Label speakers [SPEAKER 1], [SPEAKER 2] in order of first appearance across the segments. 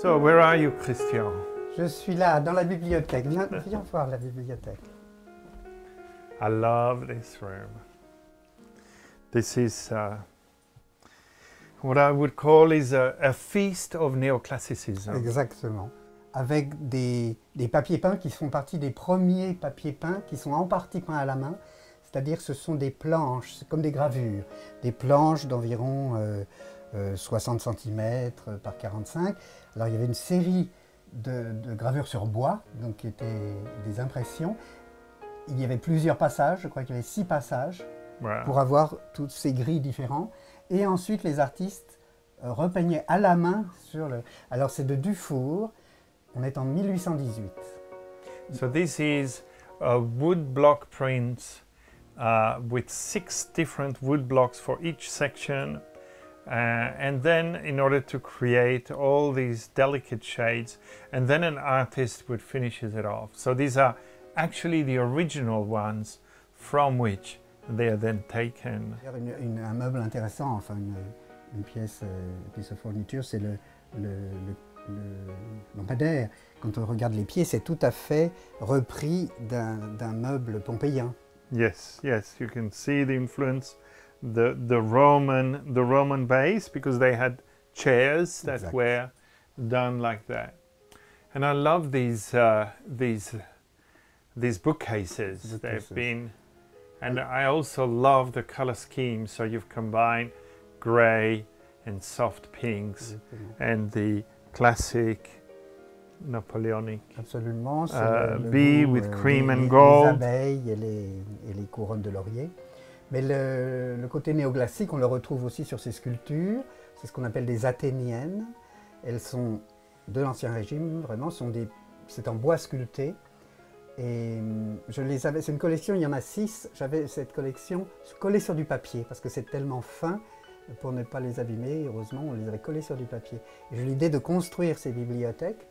[SPEAKER 1] So, where are you, Christian?
[SPEAKER 2] Je suis là, dans la bibliothèque. Viens voir la bibliothèque.
[SPEAKER 1] I love this room. This is what I would call is a feast of neoclassicism.
[SPEAKER 2] Exactement. Avec des papiers peints qui font partie des premiers papiers peints qui sont en partie peints à la main. C'est-à-dire que ce sont des planches, c'est comme des gravures. Des planches d'environ 60 cm par 45. Alors il y avait une série de gravures sur bois, donc qui étaient des impressions. Il y avait plusieurs passages, je crois qu'il y avait 6 passages,
[SPEAKER 1] Wow.
[SPEAKER 2] pour avoir toutes ces grilles différentes. Et ensuite les artistes repeignaient à la main sur le... Alors c'est de Dufour, on est en 1818.
[SPEAKER 1] So this is a wood block print with 6 different wood blocks for each section. And then in order to create all these delicate shades, and then an artist would finish it off. So these are actually the original ones from which they are then taken.
[SPEAKER 2] Un meuble intéressant, enfin une pièce de fourniture, c'est le lampadaire. Quand on regarde les pieds, c'est tout à fait repris d'un meuble pompéien.
[SPEAKER 1] Yes, yes, you can see the influence, the Roman base, because they had chairs that
[SPEAKER 2] Exact.
[SPEAKER 1] were done like that. And I love these bookcases. They've been, and I also love the color scheme. So you've combined gray and soft pinks and the classic Napoleonic.
[SPEAKER 2] Absolument.
[SPEAKER 1] Bee with cream and gold.
[SPEAKER 2] Les abeilles et les couronnes de laurier. Mais le côté néoclassique, on le retrouve aussi sur ces sculptures. C'est ce qu'on appelle des athéniennes. Elles sont de l'Ancien Régime, vraiment. C'est en bois sculpté. Et je les avais, c'est une collection, il y en a 6. J'avais cette collection collée sur du papier parce que c'est tellement fin. Pour ne pas les abîmer, heureusement, on les avait collés sur du papier. Et j'ai l'idée de construire ces bibliothèques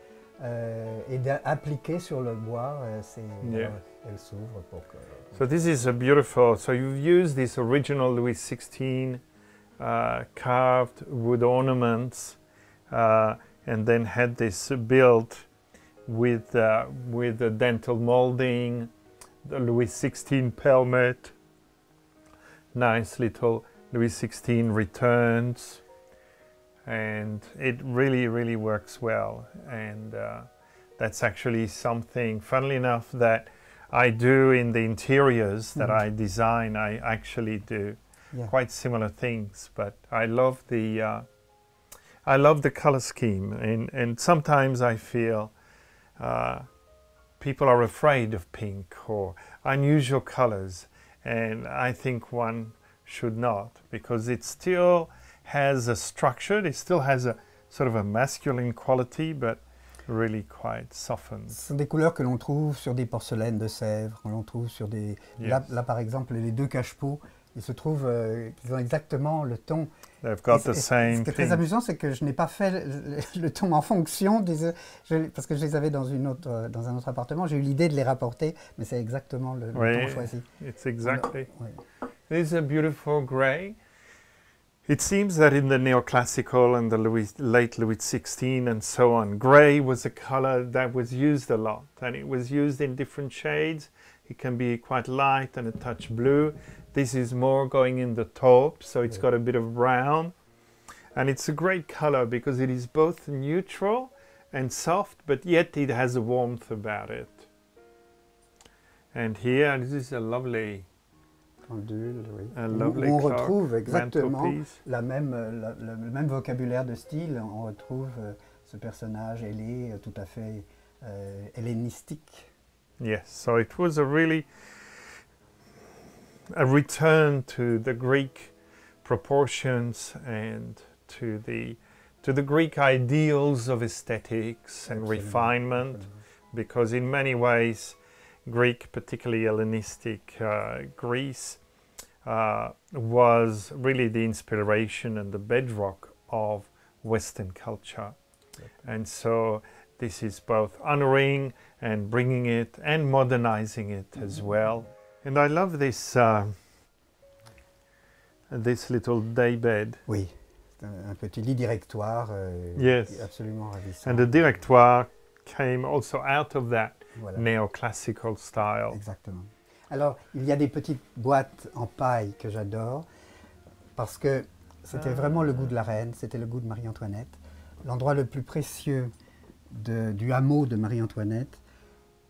[SPEAKER 2] et d'appliquer sur le bois. Elles s'ouvrent pour que...
[SPEAKER 1] So this is a beautiful, so you've used this original Louis XVI carved wood ornaments and then had this built with the dental molding, the Louis XVI pelmet, nice little Louis XVI returns, and it really works well. And that's actually something, funnily enough, that I do in the interiors that I design. I actually do quite similar things, but I love the color scheme, and sometimes I feel people are afraid of pink or unusual colors, and I think one should not, because it still has a structure, it still has a sort of a masculine quality, but really quite softened.
[SPEAKER 2] Ce sont des couleurs que l'on trouve sur des porcelaines de Sèvres, que l'on trouve sur des...
[SPEAKER 1] Yes.
[SPEAKER 2] Là, par exemple, les 2 cache-pots, il se trouve qu'ils ont exactement le ton.
[SPEAKER 1] They've got the same
[SPEAKER 2] Ce qui est très
[SPEAKER 1] thing.
[SPEAKER 2] amusant, c'est que je n'ai pas fait le ton en fonction des... parce que je les avais dans un autre appartement, j'ai eu l'idée de les rapporter, mais c'est exactement le ton choisi.
[SPEAKER 1] It's exactly.
[SPEAKER 2] Oui.
[SPEAKER 1] This is a beautiful grey. It seems that in the neoclassical and the late Louis XVI and so on, grey was a color that was used a lot, and it was used in different shades. It can be quite light and a touch blue. This is more going in the taupe, so it's got a bit of brown. And it's a great color because it is both neutral and soft, but yet it has a warmth about it. And here, this is a lovely...
[SPEAKER 2] Pendule, oui.
[SPEAKER 1] Lovely
[SPEAKER 2] On
[SPEAKER 1] clock,
[SPEAKER 2] retrouve exactement
[SPEAKER 1] mantelpiece.
[SPEAKER 2] le même vocabulaire de style. On retrouve ce personnage ailé, tout à fait hellénistique.
[SPEAKER 1] Yes, so it was a return to the Greek proportions and to the Greek ideals of aesthetics and refinement, because in many ways Greek, particularly Hellenistic Greece, was really the inspiration and the bedrock of Western culture. And so this is both honoring and bringing it and modernizing it as well. And I love this this little daybed.
[SPEAKER 2] Oui, un petit lit directoire
[SPEAKER 1] Yes.
[SPEAKER 2] absolument ravissant.
[SPEAKER 1] And the directoire came also out of that
[SPEAKER 2] Voilà,
[SPEAKER 1] neoclassical style.
[SPEAKER 2] exactement. Alors, il y a des petites boîtes en paille que j'adore parce que c'était vraiment le goût de la reine, c'était le goût de Marie-Antoinette. L'endroit le plus précieux du hameau de Marie-Antoinette,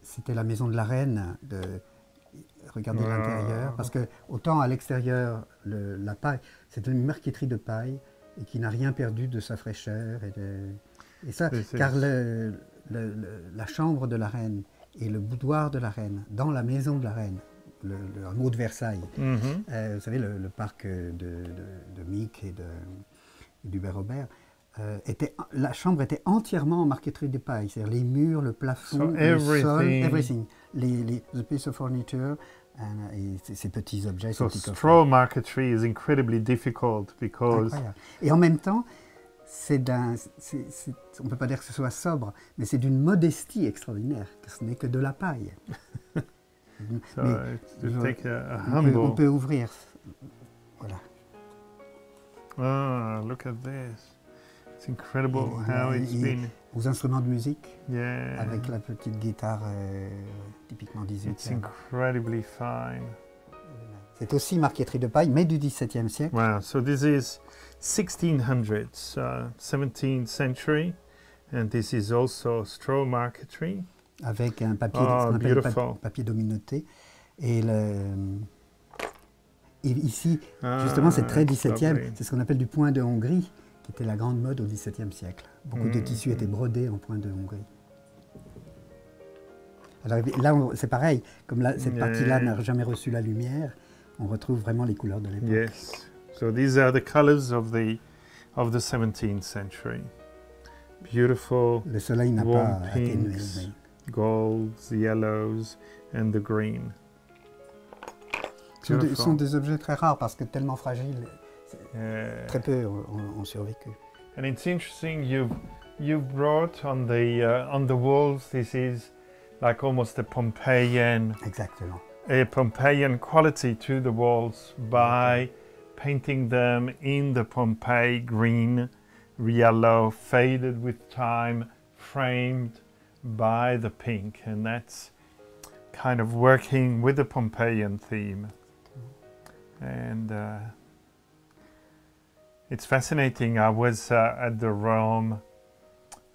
[SPEAKER 2] c'était la maison de la reine. Regardez l'intérieur, parce que autant à l'extérieur, la paille, c'est une marqueterie de paille et qui n'a rien perdu de sa fraîcheur. Car la chambre de la reine et le boudoir de la reine, dans la maison de la reine, le hameau de Versailles, vous savez, le parc de Mick et d'Hubert Robert, la chambre était entièrement en marqueterie de paille, c'est-à-dire les murs, le plafond, le sol, everything, the piece of furniture, et ces petits objets.
[SPEAKER 1] So straw marqueterie is incredibly difficult because...
[SPEAKER 2] Et en même temps, on ne peut pas dire que ce soit sobre, mais c'est d'une modestie extraordinaire, que ce n'est que de la paille.
[SPEAKER 1] So
[SPEAKER 2] on peut ouvrir. Voilà.
[SPEAKER 1] Ah, look at this. It's incredible how it's been...
[SPEAKER 2] Aux instruments de musique,
[SPEAKER 1] yeah,
[SPEAKER 2] avec la petite guitare typiquement 18e.
[SPEAKER 1] It's incredibly fine.
[SPEAKER 2] C'est aussi marqueterie de paille, mais du XVIIe siècle.
[SPEAKER 1] Wow, so this is 1600s, 17th century, and this is also straw marqueterie.
[SPEAKER 2] Avec un papier, ce qu'on appelle papier dominoté. Et ici, justement, c'est très 17e, c'est ce qu'on appelle du point de Hongrie, qui était la grande mode au XVIIe siècle. Beaucoup de tissus étaient brodés en point de Hongrie. Alors là, c'est pareil, comme cette partie-là n'a jamais reçu la lumière, on retrouve vraiment les couleurs de l'époque.
[SPEAKER 1] Yes, so these are the colors of the 17th century. Beautiful,
[SPEAKER 2] le soleil n'a pas atténué.
[SPEAKER 1] Golds, yellows and the green.
[SPEAKER 2] Ce sont des objets très rares parce que tellement fragiles, très peu ont survécu.
[SPEAKER 1] And it's interesting, you've brought on the walls, this is like almost a Pompeian,
[SPEAKER 2] Exactement.
[SPEAKER 1] A Pompeian quality to the walls by painting them in the Pompeii green, yellow, faded with time, framed by the pink, and that's kind of working with the Pompeian theme. And it's fascinating. I was at the Rome,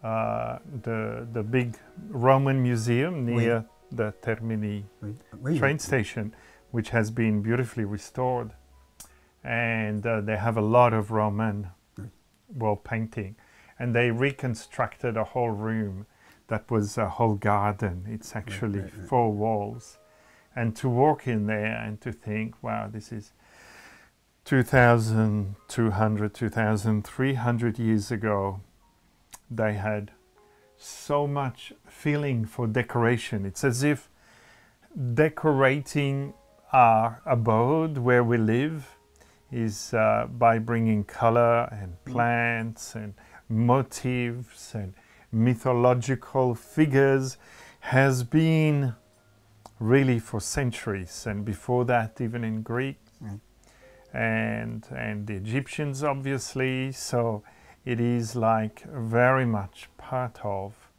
[SPEAKER 1] the big Roman museum near the Termini train station, which has been beautifully restored. And they have a lot of Roman wall painting. And they reconstructed a whole room that was a whole garden. It's actually 4 walls. And to walk in there and to think, wow, this is 2,200, 2,300 years ago. They had so much feeling for decoration. It's as if decorating our abode where we live is by bringing color and plants and motifs and mythological figures has been really for centuries, and before that even in Greek and the Egyptians obviously. So it is like very much part of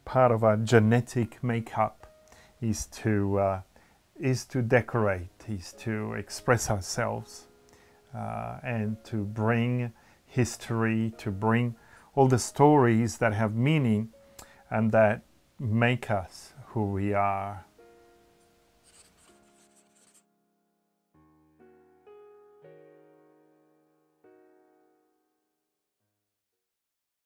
[SPEAKER 1] our genetic makeup is to decorate, is to express ourselves and to bring history, to bring all the stories that have meaning and that make us who we are.